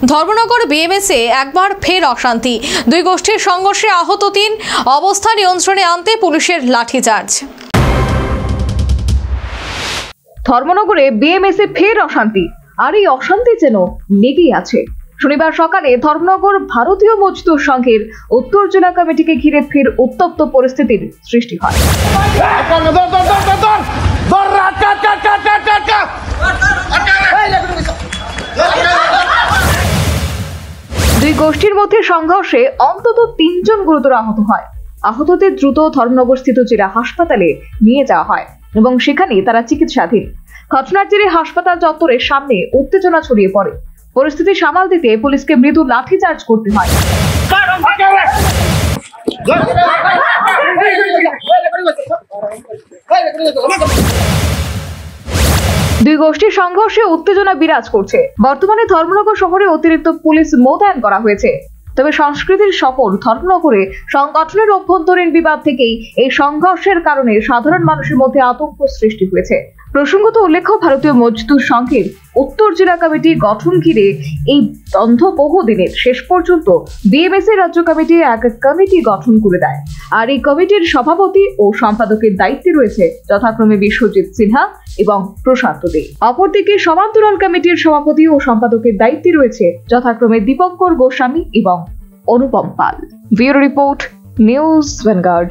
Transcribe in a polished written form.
ধর্মনগর বিএমএসে একবার ফের অশান্তি। দুই গোষ্ঠীর সংঘর্ষে আহত ৩, অবস্থা নিয়ন্ত্রণে আনতে পুলিশের লাঠিচার্জ। ধর্মনগরে বিএমএসে ফের অশান্তি, আর এই অশান্তি যেন লেগেই আছে। শনিবার সকালে ধর্মনগর ভারতীয় মজদুর সংঘের উত্তর জেলা কমিটিকে ঘিরে ফের উত্তপ্ত পরিস্থিতির সৃষ্টি হয়। দুই গোষ্ঠীর মধ্যে সংঘর্ষে অন্তত ৩ জন গুরুতর আহত হয়। আহতদের দ্রুত ধর্মনগরস্থিত জেলা হাসপাতালে নিয়ে যাওয়া হয় এবং সেখানে তারা চিকিৎসাধীন। ঘটনার জেরে হাসপাতাল চত্বরের সামনে উত্তেজনা ছড়িয়ে পড়ে। পরিস্থিতি সামাল দিতে পুলিশকে মৃদু লাঠিচার্জ করতে হয়। দুই গোষ্ঠীর সংঘর্ষে উত্তেজনা বিরাজ করছে। বর্তমানে ধর্মনগর শহরে অতিরিক্ত পুলিশ মোতায়েন করা হয়েছে। তবে সংস্কৃতির শহর ধর্মনগরে সংগঠনের অভ্যন্তরীণ বিবাদ থেকেই এই সংঘর্ষের কারণে সাধারণ মানুষের মধ্যে আতঙ্ক সৃষ্টি হয়েছে। প্রসঙ্গত উল্লেখ্য, ভারতীয় মজদুর সংঘের উত্তর জেলা কমিটি গঠন ঘিরে এই দ্বন্দ্ব বহুদিনের। শেষ পর্যন্ত বিএমএসি রাজ্য কমিটি এক কমিটি গঠন করে দেয়, আর এই কমিটির সভাপতি ও সম্পাদকের দায়িত্বে রয়েছে যথাক্রমে বিশ্বজিৎ সিনহা এবং প্রশান্ত দে। অপরদিকে সমান্তরাল কমিটির সভাপতি ও সম্পাদকের দায়িত্বে রয়েছে যথাক্রমে দীপঙ্কর গোস্বামী এবং Anupam Pal. Bureau report, news vanguard.